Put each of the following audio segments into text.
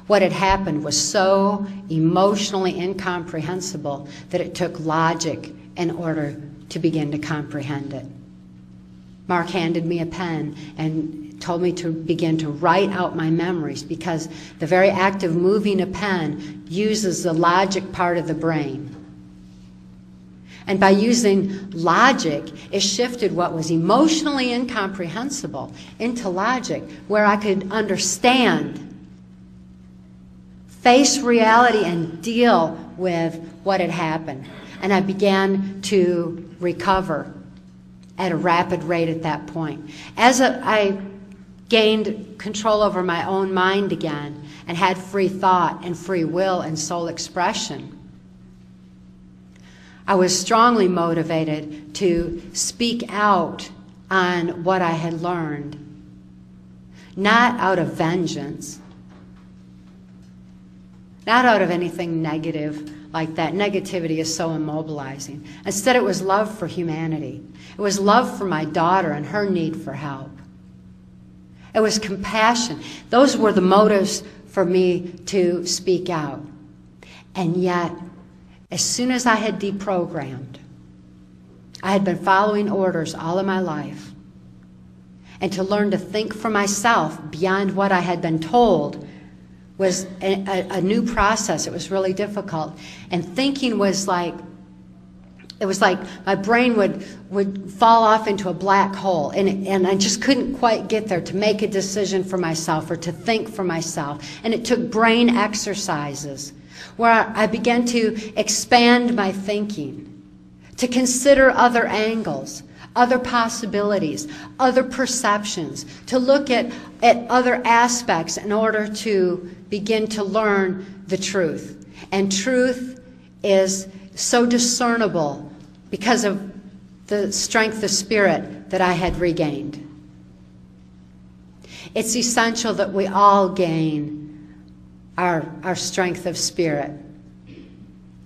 What had happened was so emotionally incomprehensible that it took logic in order to begin to comprehend it. Mark handed me a pen and told me to begin to write out my memories, because the very act of moving a pen uses the logic part of the brain. And by using logic, it shifted what was emotionally incomprehensible into logic, where I could understand, face reality, and deal with what had happened. And I began to recover at a rapid rate at that point. As I gained control over my own mind again and had free thought and free will and soul expression, I was strongly motivated to speak out on what I had learned, not out of vengeance, not out of anything negative like that. Negativity is so immobilizing. Instead, it was love for humanity. It was love for my daughter and her need for help. It was compassion. Those were the motives for me to speak out. And yet, as soon as I had deprogrammed, I had been following orders all of my life, and to learn to think for myself beyond what I had been told was a new process. It was really difficult. And thinking was like, it was like my brain would fall off into a black hole, and I just couldn't quite get there to make a decision for myself or to think for myself. And it took brain exercises where I began to expand my thinking, to consider other angles, other possibilities, other perceptions, to look at other aspects in order to begin to learn the truth. And truth is so discernible because of the strength of spirit that I had regained. It's essential that we all gain our strength of spirit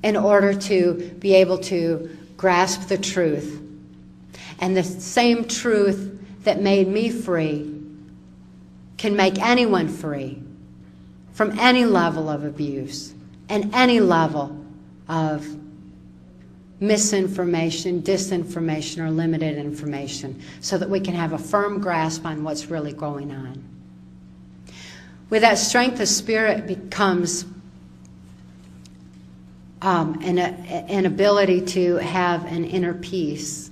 in order to be able to grasp the truth. And the same truth that made me free can make anyone free from any level of abuse and any level of misinformation, disinformation, or limited information, so that we can have a firm grasp on what's really going on. With that, strength of spirit becomes an ability to have an inner peace.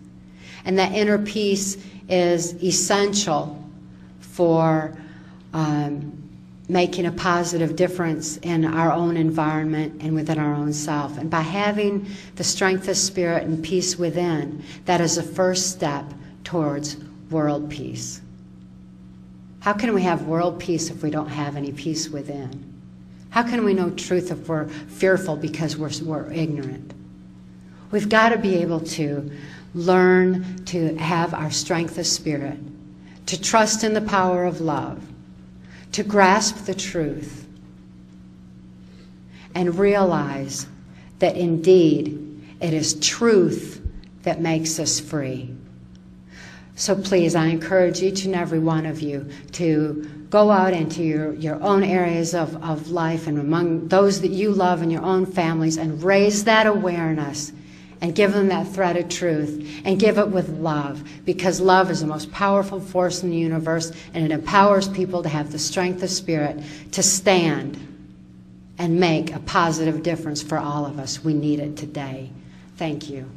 And that inner peace is essential for making a positive difference in our own environment and within our own self. And by having the strength of spirit and peace within, that is the first step towards world peace. How can we have world peace if we don't have any peace within? How can we know truth if we're fearful because we're ignorant? We've got to be able to learn to have our strength of spirit, to trust in the power of love, to grasp the truth, and realize that indeed it is truth that makes us free. So please, I encourage each and every one of you to go out into your own areas of life and among those that you love in your own families, and raise that awareness and give them that thread of truth, and give it with love, because love is the most powerful force in the universe, and it empowers people to have the strength of spirit to stand and make a positive difference for all of us. We need it today. Thank you.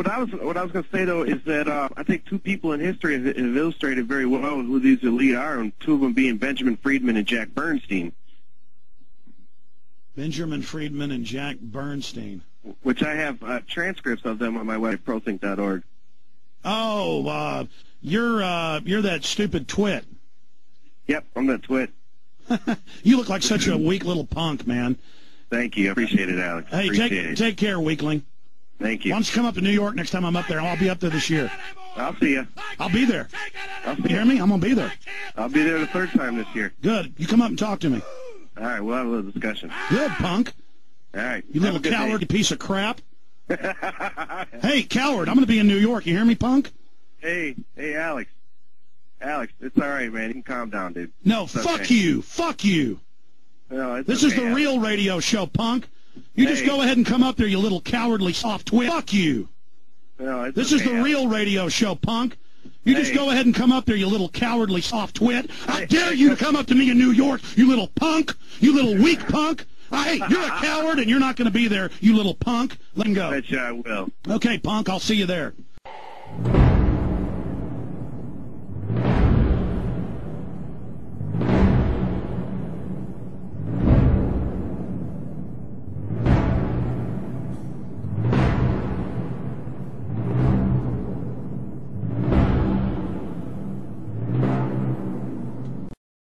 what I was going to say though is that I think two people in history have illustrated very well who these elite are, and two of them being Benjamin Friedman and Jack Bernstein. Benjamin Friedman and Jack Bernstein. Which I have transcripts of them on my website, prothink.org. Oh, you're that stupid twit. Yep, I'm that twit. You look like such a weak little punk, man. Thank you. I appreciate it, Alex. Hey, take care, weakling. Thank you. Why don't you come up to New York next time I'm up there? I'll be up there this year. I'll see you. I'll be there. You hear me? I'm going to be there. I'll be there the third time this year. Good. You come up and talk to me. All right, we'll have a little discussion. Good, punk. All right. You little coward, piece of crap. Hey, coward, I'm going to be in New York. You hear me, punk? Hey, Alex. Alex, it's all right, man. You can calm down, dude. No, it's fuck okay. you. Fuck you. No, this is the real radio show, punk. You just go ahead and come up there, you little cowardly soft twit. Fuck you. No, this is the real radio show, punk. You just go ahead and come up there, you little cowardly soft twit. I dare you to come up to me in New York, you little punk. You little weak punk. Hey, you're a coward, and you're not going to be there, you little punk. Let him go. I bet you I will. Okay, punk, I'll see you there.